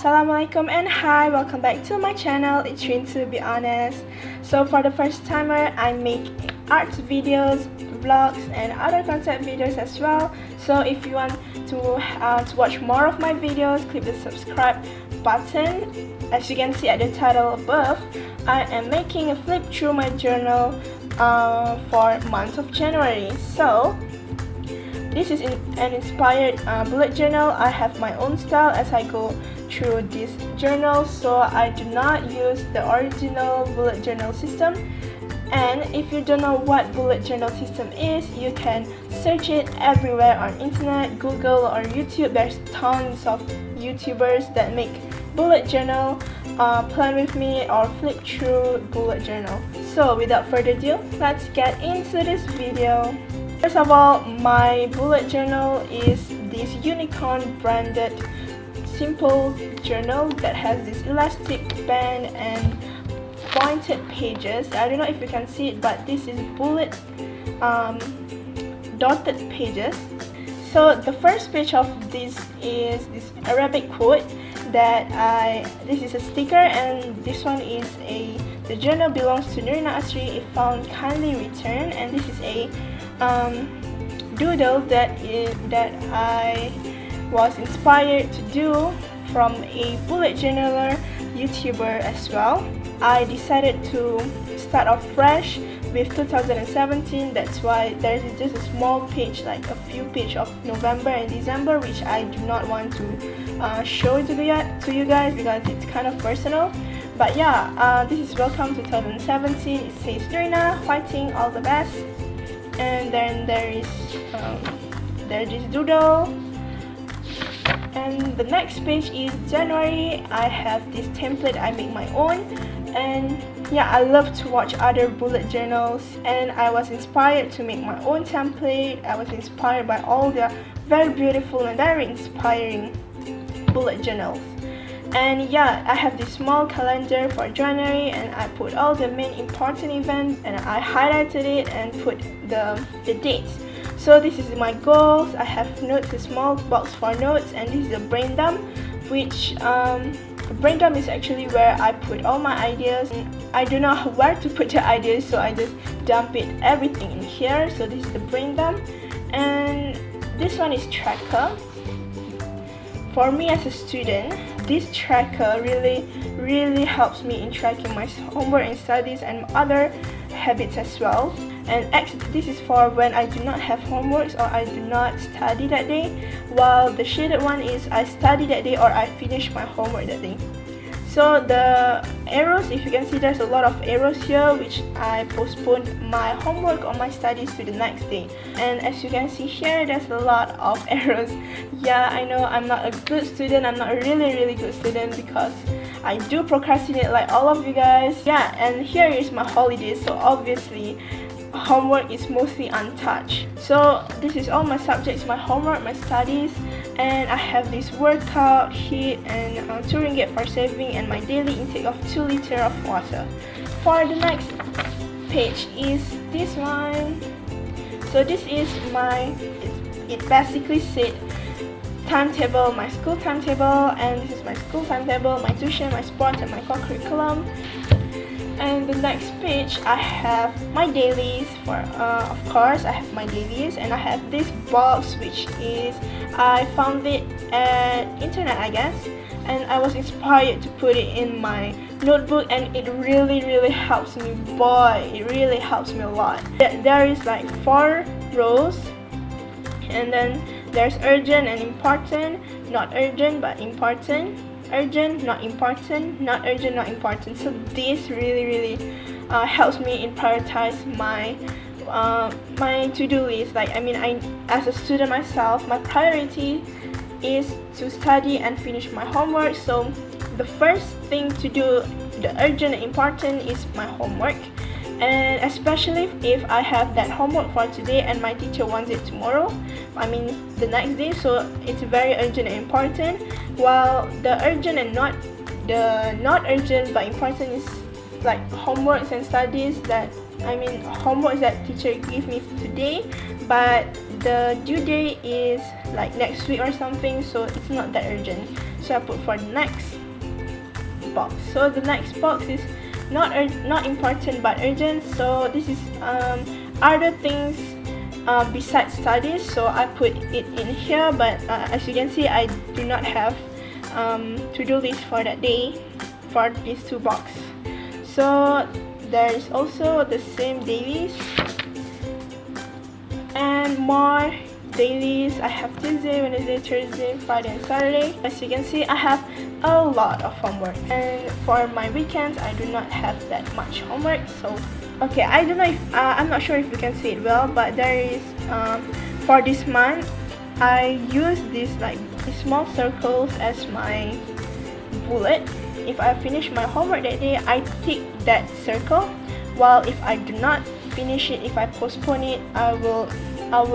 Assalamualaikum and hi, welcome back to my channel. It's Rynnn, to be honest. So for the first timer, I make art videos, vlogs and other concept videos as well. So if you want to watch more of my videos, click the subscribe button. As you can see at the title above, I am making a flip through my journal for month of January. So this is an inspired bullet journal. I have my own style as I go through this journal, so I do not use the original bullet journal system. And if you don't know what bullet journal system is, you can search it everywhere on internet, Google or YouTube. There's tons of YouTubers that make bullet journal, plan with me or flip through bullet journal. So without further ado, let's get into this video. First of all, my bullet journal is this Unicorn branded simple journal that has this elastic band and pointed pages. I don't know if you can see it, but this is bullet dotted pages. So the first page of this is this Arabic quote that this is a sticker, and this one is the journal belongs to Rynnn if found, kindly return. And this is a doodle that I was inspired to do from a bullet journaler YouTuber as well. I decided to start off fresh with 2017. That's why there is just a small page, like a few pages of November and December, which I do not want to show to you guys because it's kind of personal. But yeah, this is welcome 2017. It says Rynnn, fighting, all the best. And then there's this doodle. And the next page is January. I have this template I make my own, and yeah, I love to watch other bullet journals, and I was inspired to make my own template. I was inspired by all the very beautiful and very inspiring bullet journals. And yeah, I have this small calendar for January, and I put all the main important events and I highlighted it and put the dates. So this is my goals. I have notes, a small box for notes, and this is a brain dump, which brain dump is actually where I put all my ideas. I don't know where to put the ideas, so I just dump it everything in here. So this is the brain dump, and this one is tracker. For me as a student, this tracker really helps me in tracking my homework and studies and other habits as well. And this is for when I do not have homeworks or I do not study that day, while the shaded one is I study that day or I finish my homework that day. So the arrows, if you can see, there's a lot of arrows here, which I postponed my homework or my studies to the next day. And as you can see here, there's a lot of arrows. Yeah, I know I'm not a good student. I'm not a really good student because I do procrastinate like all of you guys. Yeah, and here is my holidays, so obviously homework is mostly untouched. So this is all my subjects, my homework, my studies, and I have this workout, HIIT, and 2 ringgit for saving, and my daily intake of 2 liters of water. For the next page is this one. So this is it basically said timetable, my school timetable, and this is my school timetable, my tuition, my sports, and my co-curriculum. And the next page, I have my dailies. Of course, I have my dailies, and I have this box, which is I found it at internet, I guess, and I was inspired to put it in my notebook, and it really helps me. Boy, it really helps me a lot. There is like 4 rows, and then there's urgent and important, not urgent but important, urgent, not important, not urgent, not important. So this really helps me in prioritize my to-do list. Like, I mean, as a student myself, my priority is to study and finish my homework. So the first thing to do, the urgent and important, is my homework. And especially if I have that homework for today and my teacher wants it tomorrow, I mean the next day, so it's very urgent and important. While the urgent and not urgent but important is like homeworks and studies that, I mean, homework that teacher give me today, but the due date is like next week or something, so it's not that urgent. So I put for the next box. So the next box is not important but urgent. So this is other things besides studies. So I put it in here, but as you can see, I do not have to-do list for that day for these two boxes. So there is also the same dailies and more dailies. I have Tuesday, Wednesday, Thursday, Friday and Saturday. As you can see, I have a lot of homework, and for my weekends I do not have that much homework. So okay, I don't know if I'm not sure if you can see it well, but there is for this month I use these like small circles as my bullet. If I finish my homework that day, I tick that circle, while if I do not finish it, if I postpone it, I will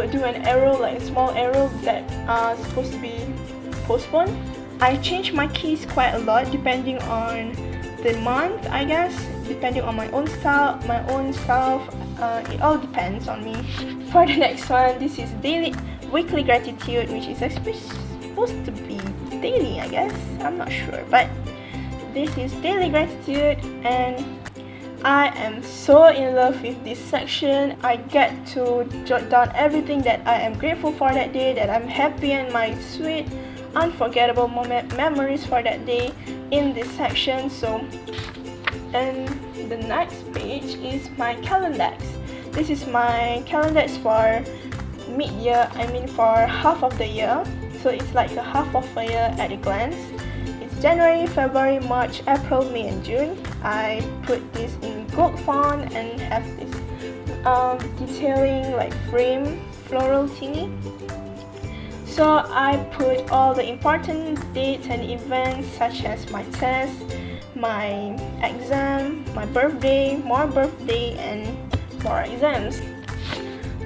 do an arrow, like a small arrow that supposed to be postponed. I change my keys quite a lot depending on the month, I guess, depending on my own style, it all depends on me. For the next one, this is weekly gratitude, which is supposed to be daily, I guess, I'm not sure, but this is daily gratitude, and I am so in love with this section. I get to jot down everything that I am grateful for that day, that I'm happy, and my sweet unforgettable memories for that day in this section. So, and the next page is my calendars. This is my calendars for mid-year, I mean for half of the year. So it's like a half of a year at a glance. It's January, February, March, April, May and June. I put this in gold font and have this detailing like frame floral thingy. So I put all the important dates and events such as my test, my exam, my birthday, more birthday and more exams.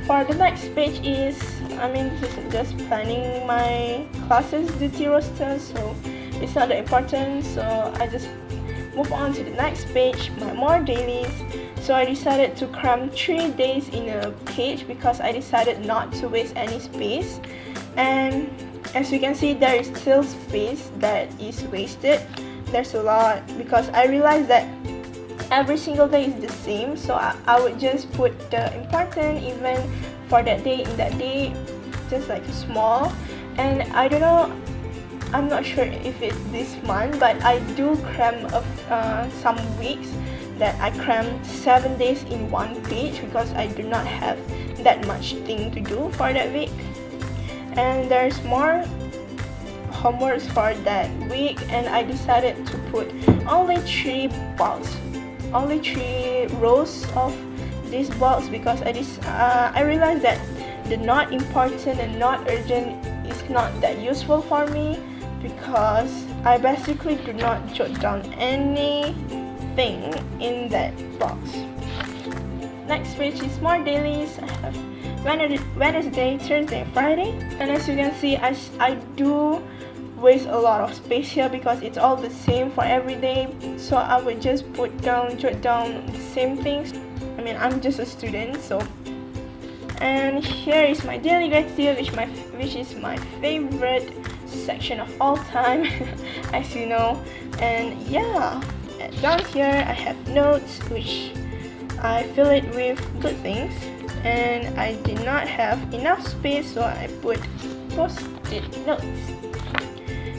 For the next page is, this is just planning my classes duty roster, so it's not that important, so I just move on to the next page, my more dailies. So I decided to cram 3 days in a page because I decided not to waste any space. And as you can see, there is still space that is wasted. There's a lot because I realized that every single day is the same, so I would just put the important event for that day in that day, just like small. And I don't know, I'm not sure if it's this month, but I do cram some weeks that I cram 7 days in one page because I do not have that much thing to do for that week. And there's more homeworks for that week, and I decided to put only 3 rows of this box because I realized that the not important and not urgent is not that useful for me because I basically do not jot down anything in that box. Next page is more dailies. I have Wednesday, Thursday and Friday, and as you can see, I do waste a lot of space here because it's all the same for every day, so I would just jot down the same things. I'm just a student, so. And here is my daily gratitude, which is my favorite section of all time, as you know. And yeah, down here I have notes, which I fill it with good things, and I did not have enough space, so I put post-it notes.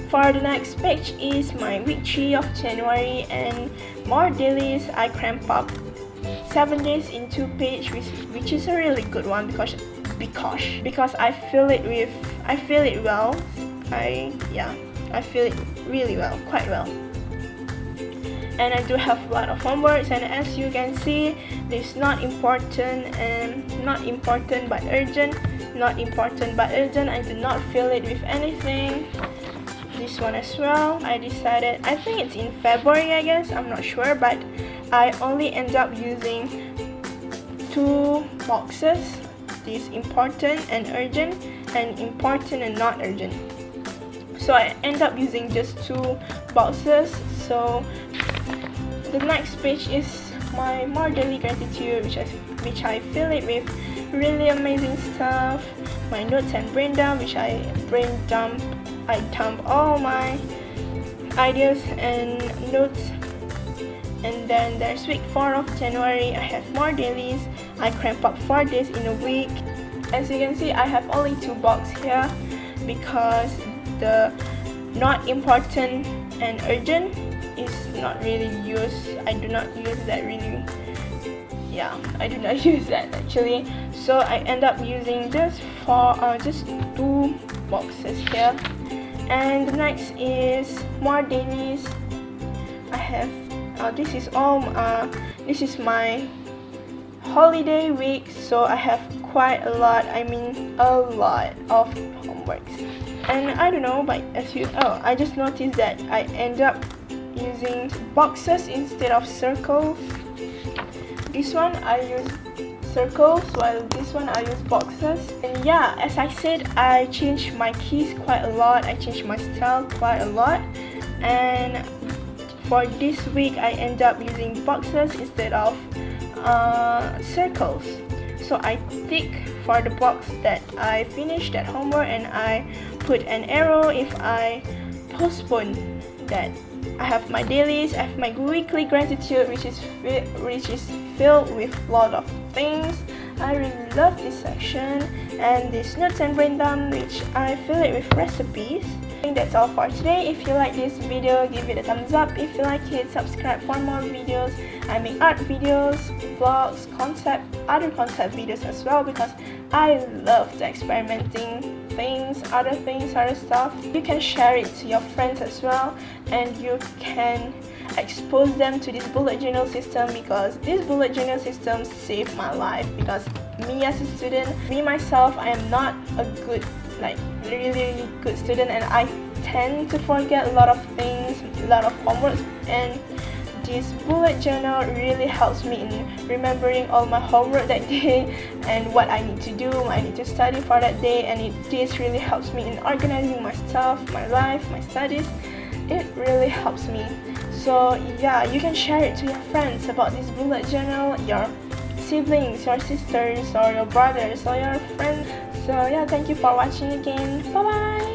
For the next page is my week 3 of January, and more dailies. I cramp up 7 days in 2 pages, which is a really good one because I feel it well. I feel it really well, quite well. And I do have a lot of homeworks, and as you can see, this not important and not important but urgent, not important but urgent. I did not fill it with anything. This one as well, I decided, I think it's in February, I guess, I'm not sure, but I only end up using 2 boxes, this important and urgent and important and not urgent. So I end up using just 2 boxes. So the next page is my more daily gratitude, which I fill it with really amazing stuff. My notes and brain dump, which I dump all my ideas and notes. And then there's week 4 of January. I have more dailies. I cramp up 4 days in a week. As you can see, I have only 2 boxes here because the not important and urgent is not really used. I do not use that really. Yeah, I do not use that actually. So I end up using just 2 boxes here. And the next is more dailies. I have this is my holiday week, so I have quite a lot, I lot of homeworks. And I don't know, but I just noticed that I end up using boxes instead of circles. This one I use circles, while this one I use boxes. And yeah, as I said, I changed my keys quite a lot, I changed my style quite a lot. And for this week, I end up using boxes instead of circles. So I tick for the box that I finished that homework, and I put an arrow if I postpone that. I have my dailies, I have my weekly gratitude, which is filled with a lot of things. I really love this section, and this notes and braindump, which I fill it with recipes. I think that's all for today. If you like this video, give it a thumbs up. If you like it, subscribe for more videos. I make art videos, vlogs, other concept videos as well, because I love the experimenting things, other stuff. You can share it to your friends as well, and you can expose them to this bullet journal system, because this bullet journal system saved my life. Because me as a student, myself, I am not a good, really good student, and I tend to forget a lot of things, a lot of homework, and this bullet journal really helps me in remembering all my homework that day and what I need to do, I need to study for that day. And this really helps me in organizing my stuff, my life, my studies. It really helps me. So yeah, you can share it to your friends about this bullet journal, your siblings, your sisters, or your brothers, or your friends. So yeah, thank you for watching again. Bye bye.